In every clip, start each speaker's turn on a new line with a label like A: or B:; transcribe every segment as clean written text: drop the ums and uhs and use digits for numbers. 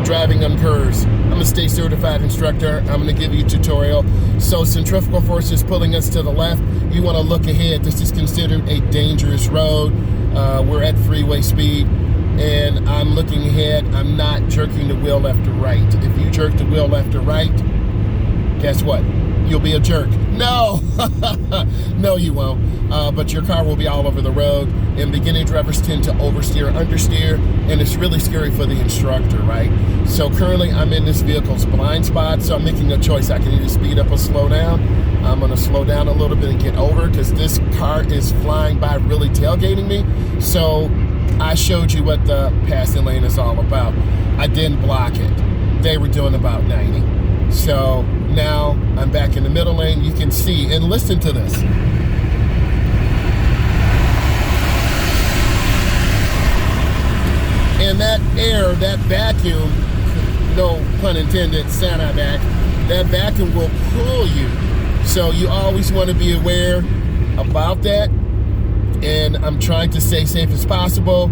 A: driving on curves. I'm a state certified instructor. I'm going to give you a tutorial. So centrifugal force is pulling us to the left. You want to look ahead. This is considered a dangerous road. We're at freeway speed, and I'm looking ahead. I'm not jerking the wheel left to right. If you jerk the wheel left to right, guess what? You'll be a jerk. No, no, you won't. But your car will be all over the road, and beginning drivers tend to oversteer, understeer, and it's really scary for the instructor, right? So currently I'm in this vehicle's blind spot, so I'm making a choice. I can either speed up or slow down. I'm gonna slow down a little bit and get over, because this car is flying by, really tailgating me. So I showed you what the passing lane is all about. I didn't block it. They were doing about 90. So now I'm back in the middle lane. You can see, and listen to this. And that air, that vacuum, no pun intended, Santa back, that vacuum will pull you. So you always want to be aware about that. And I'm trying to stay safe as possible.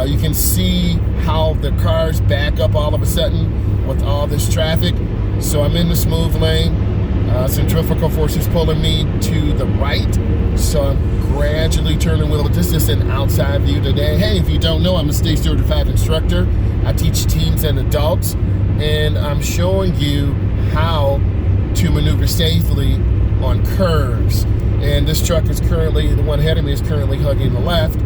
A: You can see how the cars back up all of a sudden with all this traffic. So I'm in the smooth lane. Centrifugal force is pulling me to the right. So I'm gradually turning wheel. This is an outside view today. Hey, if you don't know, I'm a state certified instructor. I teach teens and adults, and I'm showing you how to maneuver safely on curves. And this truck is currently, the one ahead of me is currently hugging the left.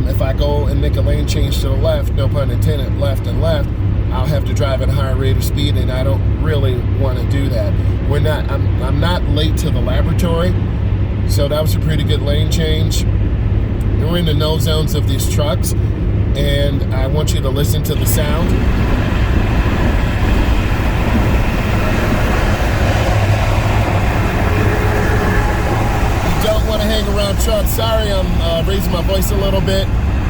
A: If I go and make a lane change to the left, no pun intended, left and left, I'll have to drive at a higher rate of speed, and I don't really want to do that. I'm not late to the laboratory, so that was a pretty good lane change. We're in the no zones of these trucks, and I want you to listen to the sound. You don't want to hang around trucks. Sorry, I'm raising my voice a little bit.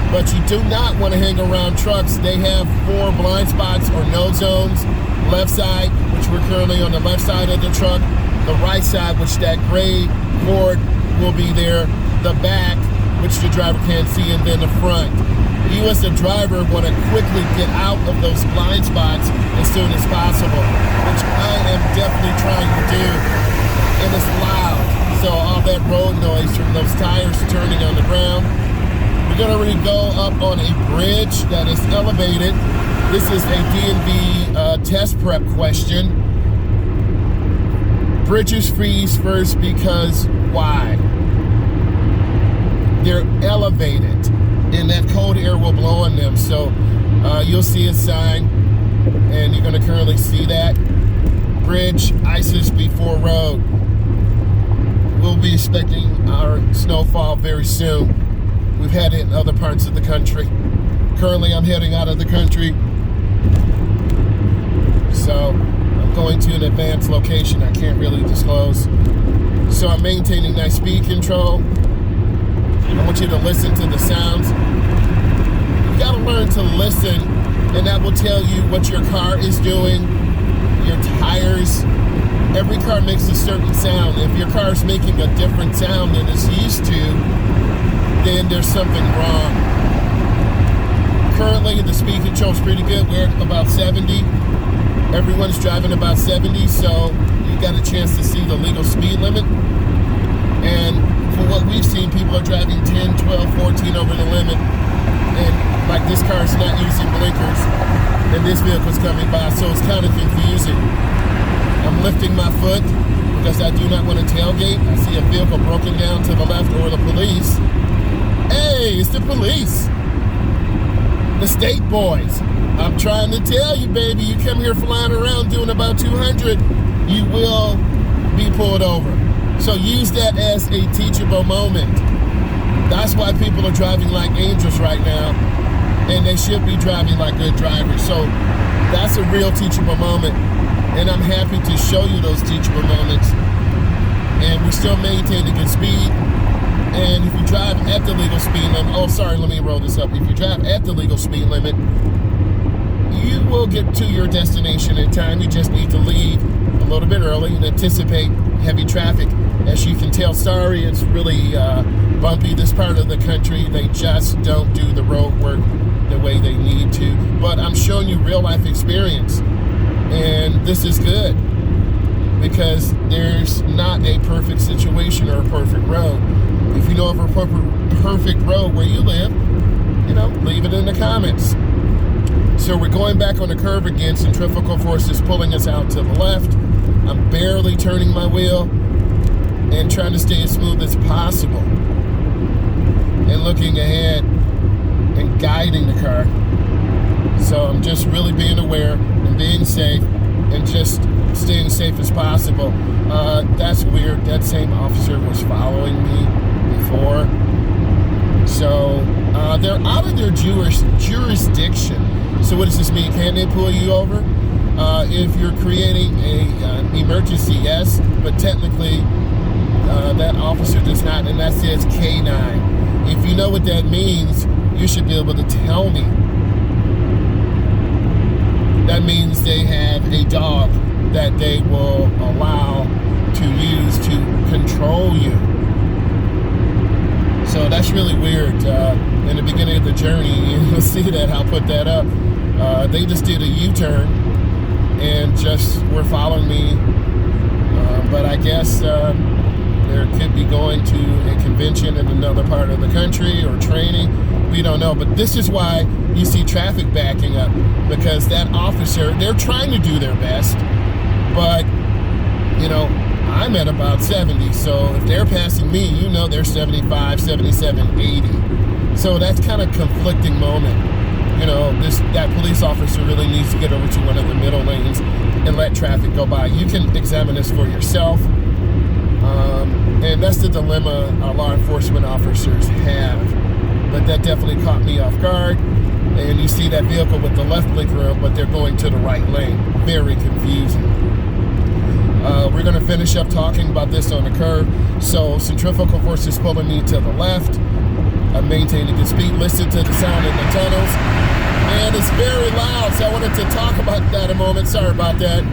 A: But you do not want to hang around trucks. They have 4 blind spots or no zones. Left side, which we're currently on the left side of the truck. The right side, which that gray board will be there. The back, which the driver can't see, and then the front. You as a driver want to quickly get out of those blind spots as soon as possible, which I am definitely trying to do. And it's loud. So all that road noise from those tires turning on the ground. We're going to go up on a bridge that is elevated. This is a DMV test prep question. Bridges freeze first because why? They're elevated, and that cold air will blow on them. So you'll see a sign, and you're going to currently see that. Bridge ices before road. We'll be expecting our snowfall very soon. We've had it in other parts of the country. Currently, I'm heading out of the country. So I'm going to an advanced location I can't really disclose. So I'm maintaining nice speed control. I want you to listen to the sounds. You gotta learn to listen, and that will tell you what your car is doing, your tires. Every car makes a certain sound. If your car is making a different sound than it's used to, then there's something wrong. Currently, the speed control is pretty good. We're at about 70. Everyone's driving about 70, so you got a chance to see the legal speed limit. And for what we've seen, people are driving 10, 12, 14 over the limit. And like this car is not using blinkers, and this vehicle's coming by, so it's kind of confusing. I'm lifting my foot because I do not want to tailgate. I see a vehicle broken down to the left, or the police. Hey, it's the police. The state boys. I'm trying to tell you, baby, you come here flying around doing about 200, you will be pulled over. So use that as a teachable moment. That's why people are driving like angels right now, and they should be driving like good drivers. So that's a real teachable moment, and I'm happy to show you those teachable moments. And we still maintain a good speed. And if you drive at the legal speed limit, oh, sorry, let me roll this up. If you drive at the legal speed limit, you will get to your destination in time. You just need to leave a little bit early and anticipate heavy traffic. As you can tell, sorry, it's really bumpy this part of the country. They just don't do the road work the way they need to. But I'm showing you real life experience. And this is good because there's not a perfect situation or a perfect road. If you know of a perfect road where you live, leave it in the comments. So we're going back on the curve again. Centrifugal force is pulling us out to the left. I'm barely turning my wheel and trying to stay as smooth as possible. And looking ahead and guiding the car. So I'm just really being aware and being safe and just staying safe as possible. That's weird. That same officer was following me before. So they're out of their jurisdiction. So what does this mean? Can they pull you over? If you're creating an emergency, yes, but technically that officer does not, and that says K9. If you know what that means, you should be able to tell me. That means they have a dog that they will allow to use to control you. So that's really weird. In the beginning of the journey, you'll see that I'll put that up. They just did a U-turn and just were following me. But I guess there could be going to a convention in another part of the country or training. We don't know. But this is why you see traffic backing up, because that officer, they're trying to do their best, but I'm at about 70, so if they're passing me, they're 75, 77, 80. So that's kind of conflicting moment. That police officer really needs to get over to one of the middle lanes and let traffic go by. You can examine this for yourself. And that's the dilemma law enforcement officers have. But that definitely caught me off guard. And you see that vehicle with the left blinker up, but they're going to the right lane. Very confusing. We're going to finish up talking about this on the curve. So centrifugal force is pulling me to the left. I'm maintaining good speed. Listen to the sound in the tunnels. And it's very loud, so I wanted to talk about that a moment. Sorry about that.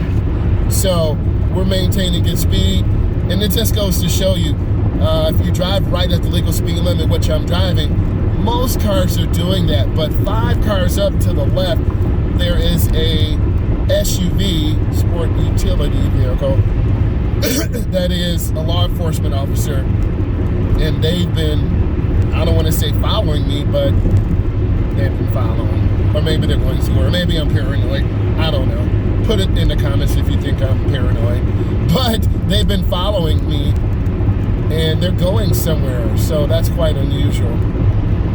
A: So we're maintaining good speed. And it just goes to show you, if you drive right at the legal speed limit, which I'm driving, most cars are doing that. But 5 cars up to the left, there is a SUV, sport utility vehicle, that is a law enforcement officer. And they've been, I don't want to say following me, but they've been following. Or maybe they're going to, or maybe I'm paranoid. I don't know. Put it in the comments if you think I'm paranoid. But they've been following me and they're going somewhere. So that's quite unusual.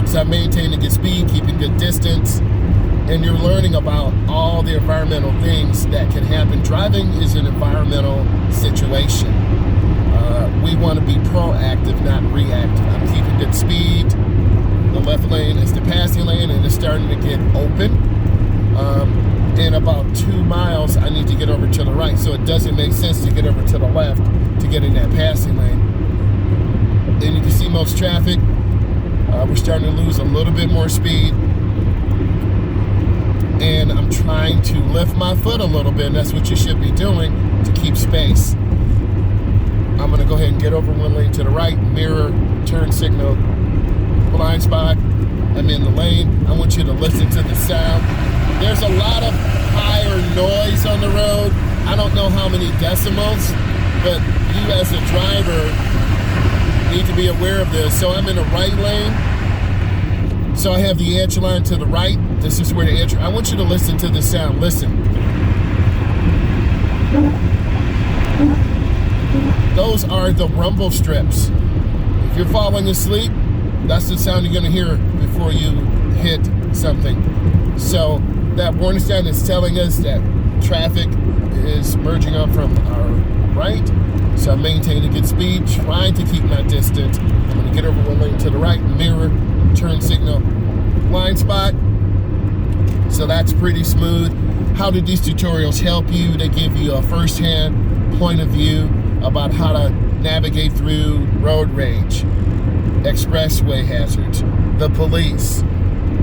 A: So I'm maintaining good speed, keeping good distance, and you're learning about all the environmental things that can happen. Driving is an environmental situation. We want to be proactive, not reactive. I'm keeping good speed. The left lane is the passing lane and it's starting to get open. In about 2 miles, I need to get over to the right. So it doesn't make sense to get over to the left to get in that passing lane. And you can see most traffic. We're starting to lose a little bit more speed. And I'm trying to lift my foot a little bit. And that's what you should be doing to keep space. I'm going to go ahead and get over one lane to the right. Mirror, turn signal, blind spot. I'm in the lane. I want you to listen to the sound. There's a lot of higher noise on the road. I don't know how many decibels, but you as a driver need to be aware of this. So I'm in the right lane. So I have the edge line to the right. This is where the edge, I want you to listen to the sound. Listen. Those are the rumble strips. If you're falling asleep, that's the sound you're gonna hear before you hit something. So that warning sign is telling us that traffic is merging on from our right. So I'm maintaining good speed, trying to keep my distance. I'm gonna get over one lane to the right, mirror, turn signal, blind spot. So that's pretty smooth. How do these tutorials help you? They give you a first-hand point of view about how to navigate through road rage, expressway hazards, the police,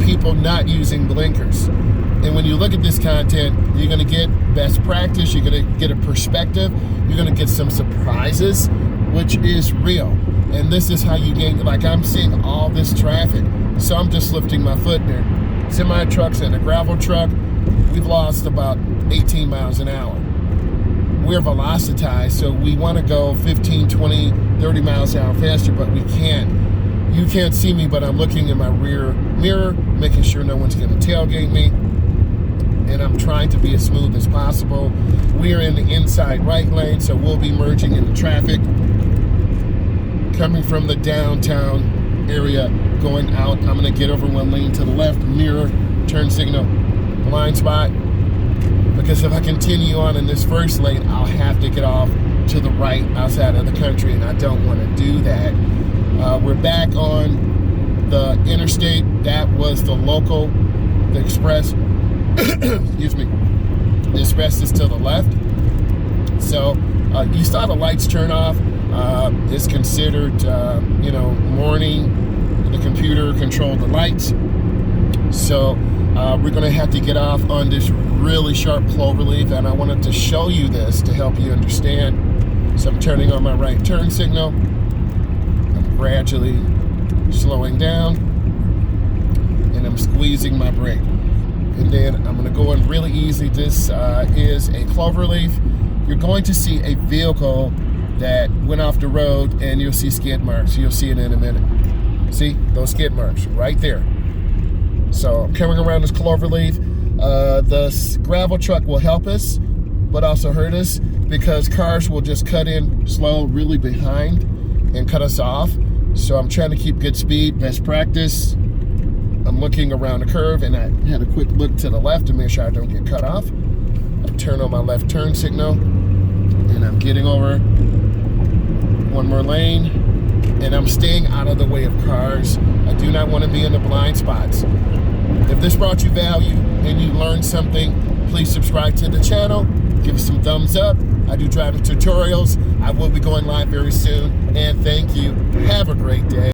A: people not using blinkers. And when you look at this content, you're gonna get best practice, you're gonna get a perspective, you're gonna get some surprises, which is real. And this is how you gain, like I'm seeing all this traffic, so I'm just lifting my foot there. semi-trucks and a gravel truck, we've lost about 18 miles an hour. We're velocitized, so we want to go 15, 20, 30 miles an hour faster, but we can't. You can't see me, but I'm looking in my rear mirror, making sure no one's going to tailgate me. And I'm trying to be as smooth as possible. We are in the inside right lane, so we'll be merging into traffic. Coming from the downtown area, going out, I'm gonna get over one lane to the left, mirror, turn signal, blind spot. Because if I continue on in this first lane, I'll have to get off to the right outside of the country, and I don't wanna do that. We're back on the interstate. That was the local, the express. Excuse me. The express is to the left. So you saw the lights turn off. It's considered, morning. The computer controlled the lights. So we're going to have to get off on this really sharp cloverleaf, and I wanted to show you this to help you understand. So I'm turning on my right turn signal. I'm gradually slowing down, and I'm squeezing my brake. And then I'm gonna go in really easy. This is a cloverleaf. You're going to see a vehicle that went off the road, and you'll see skid marks. You'll see it in a minute. See those skid marks right there. So I'm coming around this cloverleaf. The gravel truck will help us, but also hurt us, because cars will just cut in slow, really behind, and cut us off. So I'm trying to keep good speed, best practice. I'm looking around the curve, and I had a quick look to the left to make sure I don't get cut off. I turn on my left turn signal, and I'm getting over one more lane, and I'm staying out of the way of cars. I do not want to be in the blind spots. If this brought you value and you learned something, please subscribe to the channel. Give us some thumbs up. I do driving tutorials. I will be going live very soon, and thank you. Have a great day.